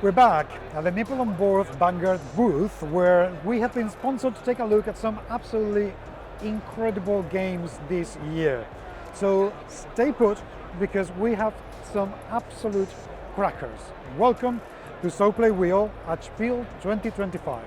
We're back at the Meeple on Board Vanguard booth where we have been sponsored to take a look at some absolutely incredible games this year. So stay put because we have some absolute crackers. Welcome to So Play Wheel at Spiel 2025.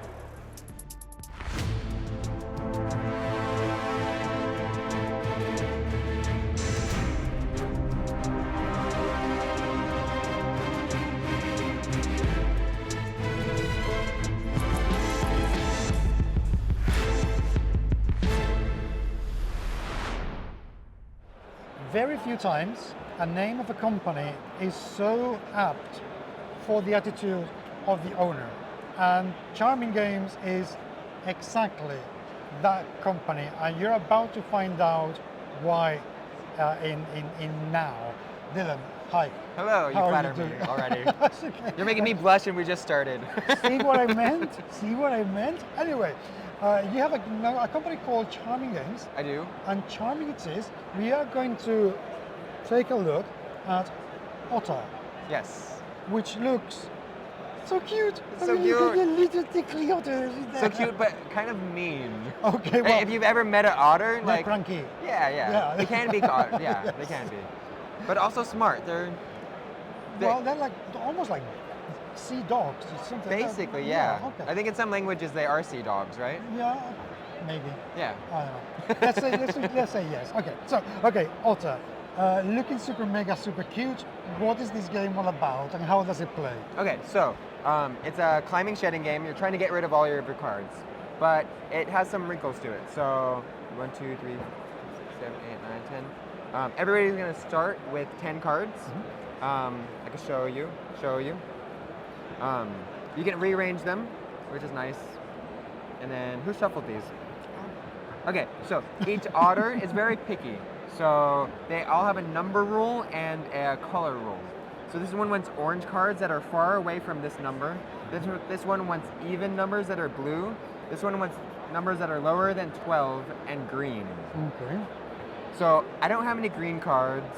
Very few times a name of a company is so apt for the attitude of the owner. And Charming Games is exactly that company. And you're about to find out why in now. Dylan, hi. Hello, you How are flatter you me doing? already. That's okay. You're making me blush and we just started. See what I meant? See what I meant? Anyway, you have a company called Charming Games. I do. And Charming it is. We are going to take a look at Otter, Yes. which looks so cute. So I mean, look at cute. the little tickly otters in there. So cute, but kind of mean. Okay, well, If you've ever met an otter, they're like, cranky. yeah. They can be caught. Yeah, they can be. But also smart. Well, they're like almost like sea dogs or something. Basically, yeah. Okay. I think in some languages they are sea dogs, right? Yeah, maybe. Yeah. I don't know. let's say yes. Okay, Otter. Looking super mega super cute. What is this game all about and how does it play? Okay, so it's a climbing shedding game. You're trying to get rid of all your cards, but it has some wrinkles to it. So 1, 2, 3, 6, 7, 8, 9, 10. Everybody's gonna start with 10 cards. I can show you. You can rearrange them, which is nice. And then who shuffled these? Okay, so each otter is very picky. So they all have a number rule and a color rule. So this one wants orange cards that are far away from this number. This one wants even numbers that are blue. This one wants numbers that are lower than 12 and green. Okay. So I don't have any green cards.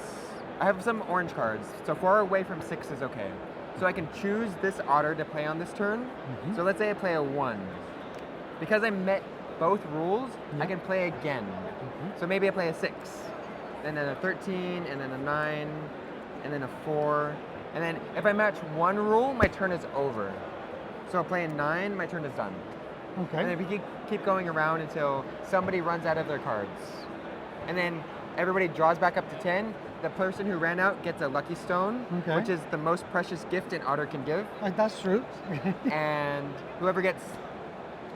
I have some orange cards. So far away from 6 is okay. So I can choose this otter to play on this turn. So let's say I play a 1. Because I met both rules, I can play again. So maybe I play a 6, and then a 13, and then a 9, and then a 4. And then if I match one rule, my turn is over. So playing 9, my turn is done. Okay. And then we keep going around until somebody runs out of their cards. And then everybody draws back up to 10. The person who ran out gets a lucky stone, which is the most precious gift an otter can give. That's true. And whoever gets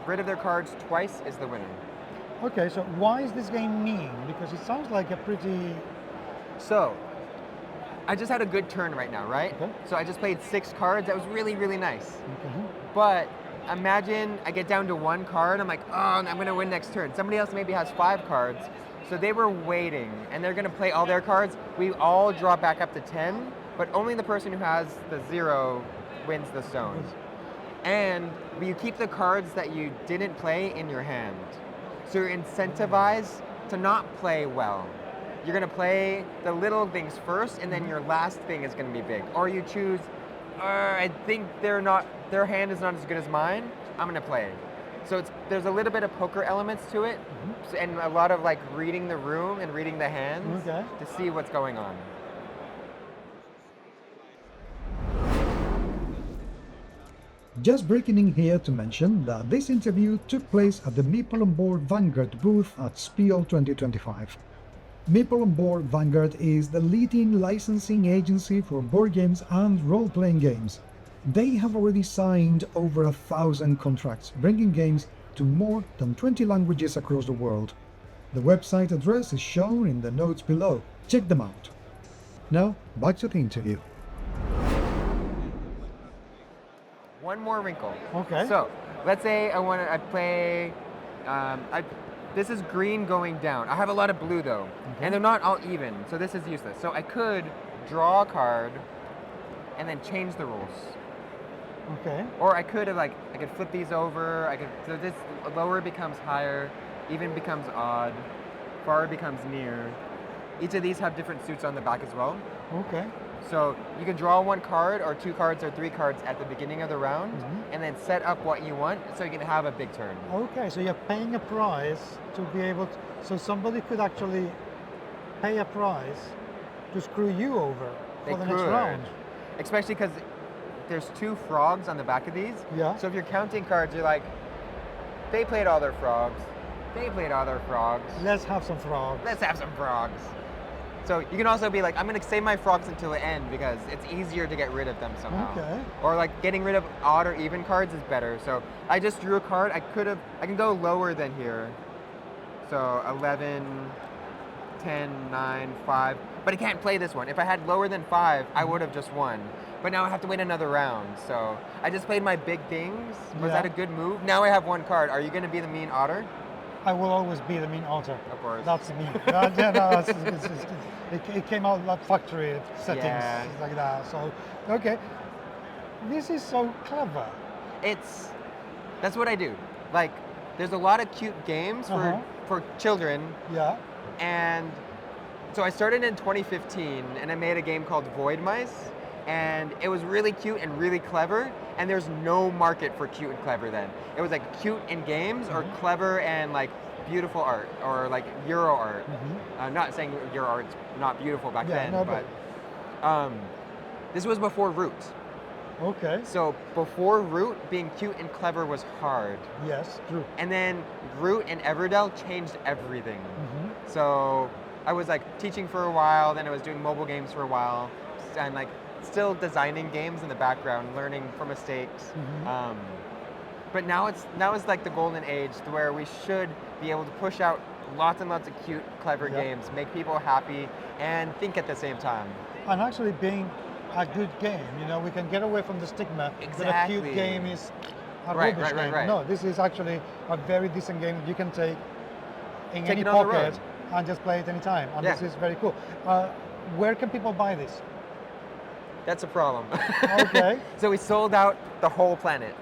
rid of their cards twice is the winner. Okay, so why is this game mean? Because it sounds like a pretty... So, I just had a good turn right now, right? Okay. So I just played 6 cards. That was really, really nice. Okay. But imagine I get down to 1 card. I'm like, oh, I'm going to win next turn. Somebody else maybe has 5 cards. So they were waiting, and they're going to play all their cards. We all draw back up to 10, but only the person who has the 0 wins the stone. And you keep the cards that you didn't play in your hand. So you're incentivized to not play well. You're going to play the little things first, and then your last thing is going to be big. Or you choose, I think their hand is not as good as mine, I'm going to play. So there's a little bit of poker elements to it, and a lot of like reading the room and reading the hands to see what's going on. Just breaking in here to mention that this interview took place at the Meeple on Board Vanguard booth at Spiel 2025. Meeple on Board Vanguard is the leading licensing agency for board games and role-playing games. They have already signed over 1,000 contracts, bringing games to more than 20 languages across the world. The website address is shown in the notes below. Check them out. Now, back to the interview. One more wrinkle. Okay. So let's say I play. This is green going down. I have a lot of blue though, and they're not all even, so this is useless. So I could draw a card and then change the rules. Okay. Or I could flip these over. So this lower becomes higher, even becomes odd, far becomes near. Each of these have different suits on the back as well. Okay. So you can draw one card or two cards or three cards at the beginning of the round and then set up what you want so you can have a big turn. Okay, so you're paying a price to be able to, so somebody could actually pay a price to screw you over They for the next could. round. Especially because there's two frogs on the back of these. Yeah. So if you're counting cards, you're like, they played all their frogs. They played all their frogs. Let's have some frogs. Let's have some frogs. So you can also be like, I'm gonna save my frogs until the end because it's easier to get rid of them somehow. Okay. Or like getting rid of odd or even cards is better. So I just drew a card. I can go lower than here. So 11, 10, 9, 5. But I can't play this one. If I had lower than 5, I would have just won. But now I have to wait another round. So I just played my big things. Was that a good move? Now I have one card. Are you gonna be the mean otter? I will always be the mean otter. Of course. That's me. It came out like factory settings like that. So, okay. This is so clever. That's what I do. Like, there's a lot of cute games for children, Yeah. and so I started in 2015, and I made a game called Void Mice, and it was really cute and really clever, and there's no market for cute and clever then. It was like cute in games or clever and like beautiful art or like Euro art. I'm not saying Euro art's not beautiful back then, no, but this was before Root. Okay. So before Root, being cute and clever was hard. Yes, true. And then Root and Everdell changed everything. So I was like teaching for a while, then I was doing mobile games for a while, and like still designing games in the background, learning from mistakes. But now it's like the golden age to where we should be able to push out lots and lots of cute, clever games, make people happy, and think at the same time. And actually being a good game, you know, we can get away from the stigma that a cute game is a rubbish game. Right. No, this is actually a very decent game that you can take in Take any it on the road. pocket and just play it anytime. And this is very cool. Where can people buy this? That's a problem. Okay. So we sold out the whole planet.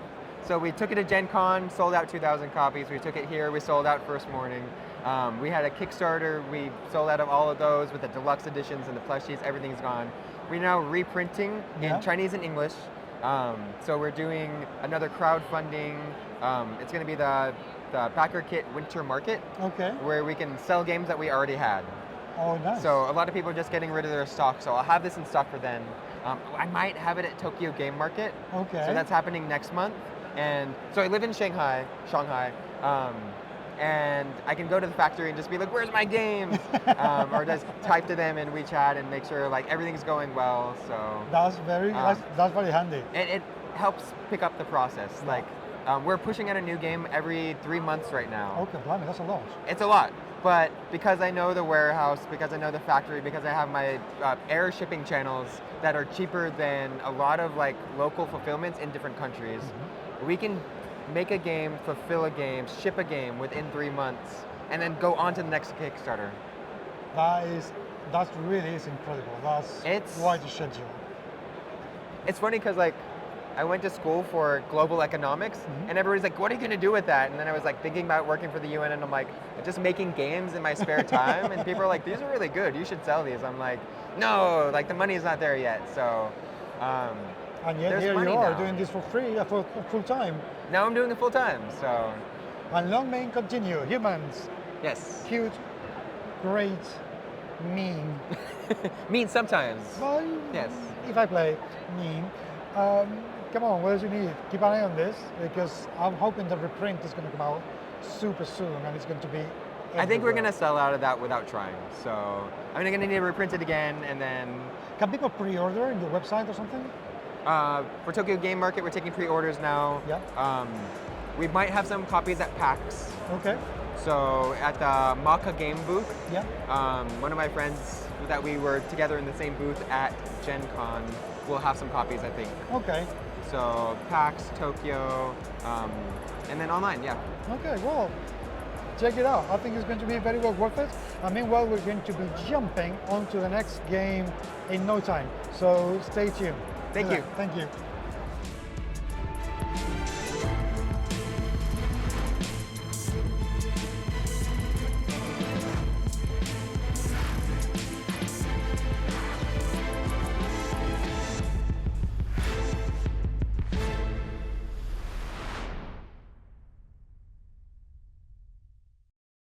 So we took it to Gen Con, sold out 2,000 copies. We took it here, we sold out first morning. We had a Kickstarter, we sold out of all of those with the deluxe editions and the plushies, everything's gone. We're now reprinting in Chinese and English. So we're doing another crowdfunding. It's gonna be the Backer Kit Winter Market, where we can sell games that we already had. Oh, nice. So a lot of people are just getting rid of their stock, so I'll have this in stock for then. I might have it at Tokyo Game Market. Okay. So that's happening next month. And so I live in Shanghai, and I can go to the factory and just be like, "Where's my games?" Or just type to them in WeChat and make sure like everything's going well. So that's very handy. It helps pick up the process. Like we're pushing out a new game every 3 months right now. Okay, blimey, that's a lot. It's a lot, but because I know the warehouse, because I know the factory, because I have my air shipping channels that are cheaper than a lot of like local fulfillments in different countries, we can make a game, fulfill a game, ship a game within 3 months, and then go on to the next Kickstarter. That really is incredible. That's quite a schedule. It's funny because like I went to school for global economics, and everybody's like, "What are you going to do with that?" And then I was like thinking about working for the UN, and I'm like, just making games in my spare time. And people are like, "These are really good. You should sell these." I'm like, "No, like the money's not there yet." So. And yet here you are doing this for free, for full time. Now I'm doing it full time, so. And long may it continue. Humans. Yes. Cute, great, mean. Mean sometimes. Well, yes. If I play mean, come on, what else you need? Keep an eye on this because I'm hoping the reprint is going to come out super soon and it's going to be everywhere. I think we're going to sell out of that without trying. So I'm going to need to reprint it again and then. Can people pre-order in your website or something? For Tokyo Game Market, we're taking pre-orders now. Yeah. We might have some copies at PAX. Okay. So at the Maka game booth, Yeah. One of my friends that we were together in the same booth at Gen Con will have some copies, I think. Okay. So PAX, Tokyo, and then online, yeah. Okay, well, check it out. I think it's going to be very well worth it. And meanwhile, we're going to be jumping onto the next game in no time. So stay tuned. Thank you. Thank you.